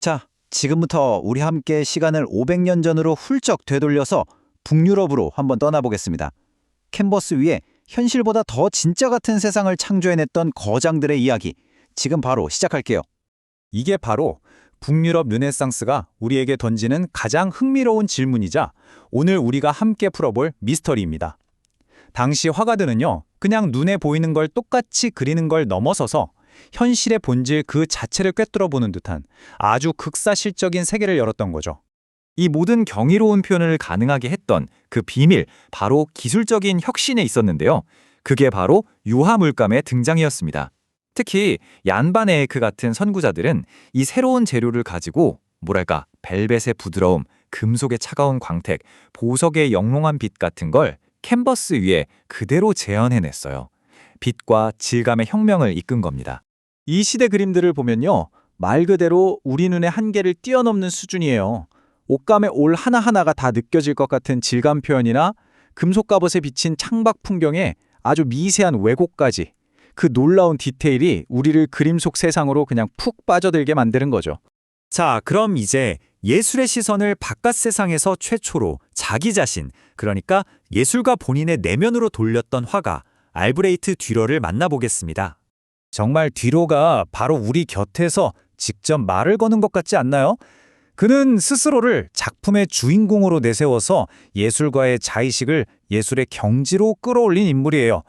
자, 지금부터 우리 함께 시간을 500년 전으로 훌쩍 되돌려서 북유럽으로 한번 떠나보겠습니다. 캔버스 위에 현실보다 더 진짜 같은 세상을 창조해냈던 거장들의 이야기, 지금 바로 시작할게요. 이게 바로 북유럽 르네상스가 우리에게 던지는 가장 흥미로운 질문이자 오늘 우리가 함께 풀어볼 미스터리입니다. 당시 화가들은요, 그냥 눈에 보이는 걸 똑같이 그리는 걸 넘어서서 현실의 본질 그 자체를 꿰뚫어보는 듯한 아주 극사실적인 세계를 열었던 거죠. 이 모든 경이로운 표현을 가능하게 했던 그 비밀, 바로 기술적인 혁신에 있었는데요. 그게 바로 유화물감의 등장이었습니다. 특히 얀 반 에이크 같은 선구자들은 이 새로운 재료를 가지고 벨벳의 부드러움, 금속의 차가운 광택, 보석의 영롱한 빛 같은 걸 캔버스 위에 그대로 재현해냈어요. 빛과 질감의 혁명을 이끈 겁니다. 이 시대 그림들을 보면요, 말 그대로 우리 눈의 한계를 뛰어넘는 수준이에요. 옷감의 올 하나하나가 다 느껴질 것 같은 질감 표현이나 금속 갑옷에 비친 창밖 풍경에 아주 미세한 왜곡까지, 그 놀라운 디테일이 우리를 그림 속 세상으로 그냥 푹 빠져들게 만드는 거죠. 자, 그럼 이제 예술의 시선을 바깥 세상에서 최초로 자기 자신, 그러니까 예술가 본인의 내면으로 돌렸던 화가 알브레히트 듀러를 만나보겠습니다. 정말 듀러가 바로 우리 곁에서 직접 말을 거는 것 같지 않나요? 그는 스스로를 작품의 주인공으로 내세워서 예술가의 자의식을 예술의 경지로 끌어올린 인물이에요.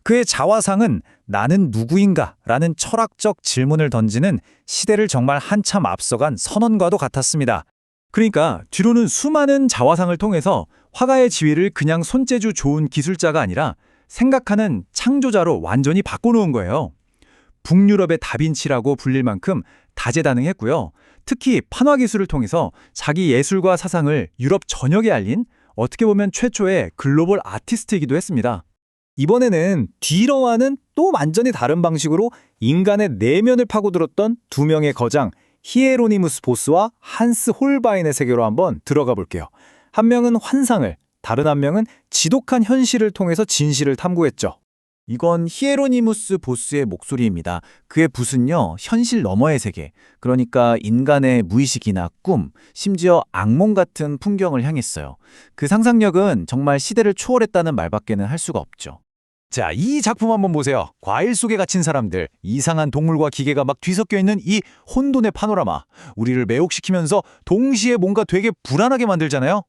그의 자화상은 나는 누구인가? 라는 철학적 질문을 던지는 시대를 정말 한참 앞서간 선언과도 같았습니다. 그러니까 듀로는 수많은 자화상을 통해서 화가의 지위를 그냥 손재주 좋은 기술자가 아니라 생각하는 창조자로 완전히 바꿔놓은 거예요. 북유럽의 다빈치라고 불릴 만큼 다재다능했고요. 특히 판화 기술을 통해서 자기 예술과 사상을 유럽 전역에 알린, 어떻게 보면 최초의 글로벌 아티스트이기도 했습니다. 이번에는 듀러와는 또 완전히 다른 방식으로 인간의 내면을 파고들었던 두 명의 거장, 히에로니무스 보스와 한스 홀바인의 세계로 한번 들어가 볼게요. 한 명은 환상을, 다른 한 명은 지독한 현실을 통해서 진실을 탐구했죠. 이건 히에로니무스 보스의 목소리입니다. 그의 붓은요, 현실 너머의 세계, 그러니까 인간의 무의식이나 꿈, 심지어 악몽 같은 풍경을 향했어요. 그 상상력은 정말 시대를 초월했다는 말밖에는 할 수가 없죠. 자, 이 작품 한번 보세요. 과일 속에 갇힌 사람들, 이상한 동물과 기계가 막 뒤섞여 있는 이 혼돈의 파노라마. 우리를 매혹시키면서 동시에 뭔가 되게 불안하게 만들잖아요.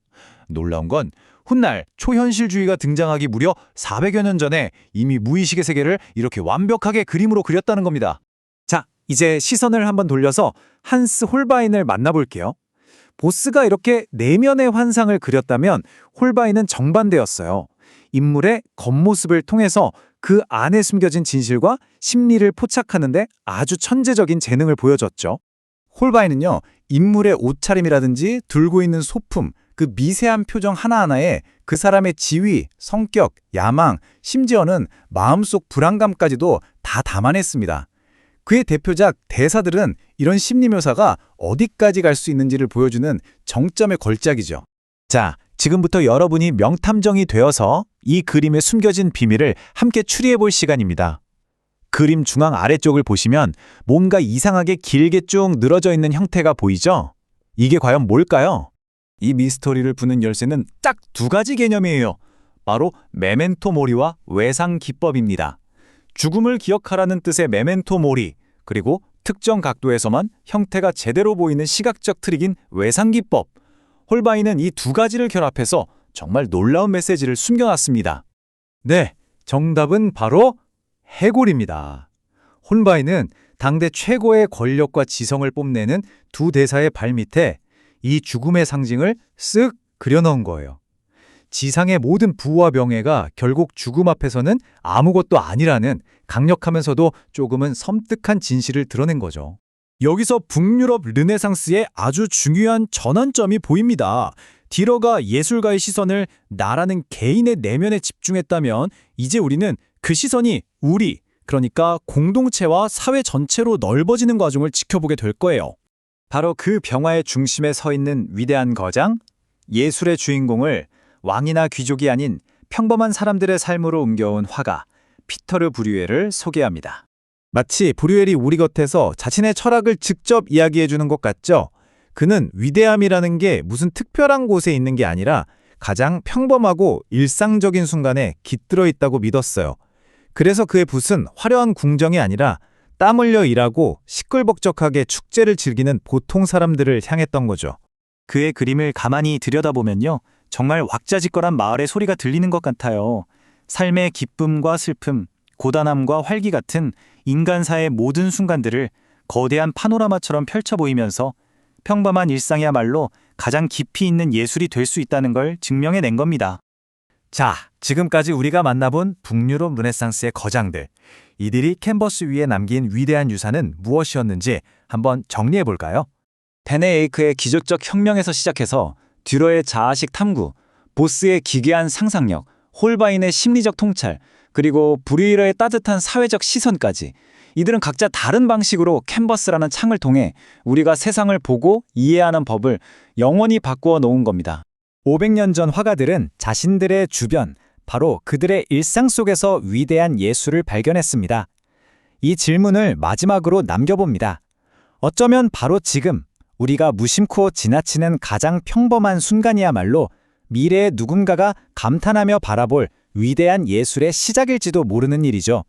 놀라운 건 훗날 초현실주의가 등장하기 무려 400여 년 전에 이미 무의식의 세계를 이렇게 완벽하게 그림으로 그렸다는 겁니다. 자, 이제 시선을 한번 돌려서 한스 홀바인을 만나볼게요. 보스가 이렇게 내면의 환상을 그렸다면 홀바인은 정반대였어요. 인물의 겉모습을 통해서 그 안에 숨겨진 진실과 심리를 포착하는데 아주 천재적인 재능을 보여줬죠. 홀바인은요, 인물의 옷차림이라든지 들고 있는 소품, 그 미세한 표정 하나하나에 그 사람의 지위, 성격, 야망, 심지어는 마음속 불안감까지도 다 담아냈습니다. 그의 대표작 대사들은 이런 심리 묘사가 어디까지 갈 수 있는지를 보여주는 정점의 걸작이죠. 자, 지금부터 여러분이 명탐정이 되어서 이 그림에 숨겨진 비밀을 함께 추리해볼 시간입니다. 그림 중앙 아래쪽을 보시면 뭔가 이상하게 길게 쭉 늘어져 있는 형태가 보이죠? 이게 과연 뭘까요? 이 미스터리를 푸는 열쇠는 딱 두 가지 개념이에요. 바로 메멘토 모리와 외상 기법입니다. 죽음을 기억하라는 뜻의 메멘토 모리, 그리고 특정 각도에서만 형태가 제대로 보이는 시각적 트릭인 외상 기법. 홀바인은 이 두 가지를 결합해서 정말 놀라운 메시지를 숨겨놨습니다. 네, 정답은 바로 해골입니다. 홀바인은 당대 최고의 권력과 지성을 뽐내는 두 대사의 발밑에 이 죽음의 상징을 쓱 그려넣은 거예요. 지상의 모든 부와 명예가 결국 죽음 앞에서는 아무것도 아니라는 강력하면서도 조금은 섬뜩한 진실을 드러낸 거죠. 여기서 북유럽 르네상스의 아주 중요한 전환점이 보입니다. 듀러가 예술가의 시선을 나라는 개인의 내면에 집중했다면 이제 우리는 그 시선이 우리, 그러니까 공동체와 사회 전체로 넓어지는 과정을 지켜보게 될 거예요. 바로 그 병화의 중심에 서 있는 위대한 거장, 예술의 주인공을 왕이나 귀족이 아닌 평범한 사람들의 삶으로 옮겨온 화가 피터르 브류에를 소개합니다. 마치 브류엘이 우리 곁에서 자신의 철학을 직접 이야기해 주는 것 같죠? 그는 위대함이라는 게 무슨 특별한 곳에 있는 게 아니라 가장 평범하고 일상적인 순간에 깃들어 있다고 믿었어요. 그래서 그의 붓은 화려한 궁정이 아니라 땀 흘려 일하고 시끌벅적하게 축제를 즐기는 보통 사람들을 향했던 거죠. 그의 그림을 가만히 들여다보면요. 정말 왁자지껄한 마을의 소리가 들리는 것 같아요. 삶의 기쁨과 슬픔, 고단함과 활기 같은 인간사의 모든 순간들을 거대한 파노라마처럼 펼쳐 보이면서 평범한 일상이야말로 가장 깊이 있는 예술이 될 수 있다는 걸 증명해낸 겁니다. 자, 지금까지 우리가 만나본 북유럽 르네상스의 거장들. 이들이 캔버스 위에 남긴 위대한 유산은 무엇이었는지 한번 정리해 볼까요? 데네 에이크의 기적적 혁명에서 시작해서 듀러의 자아식 탐구, 보스의 기괴한 상상력, 홀바인의 심리적 통찰, 그리고 브류이러의 따뜻한 사회적 시선까지 이들은 각자 다른 방식으로 캔버스라는 창을 통해 우리가 세상을 보고 이해하는 법을 영원히 바꾸어 놓은 겁니다. 500년 전 화가들은 자신들의 주변, 바로 그들의 일상 속에서 위대한 예술을 발견했습니다. 이 질문을 마지막으로 남겨봅니다. 어쩌면 바로 지금 우리가 무심코 지나치는 가장 평범한 순간이야말로 미래의 누군가가 감탄하며 바라볼 위대한 예술의 시작일지도 모르는 일이죠.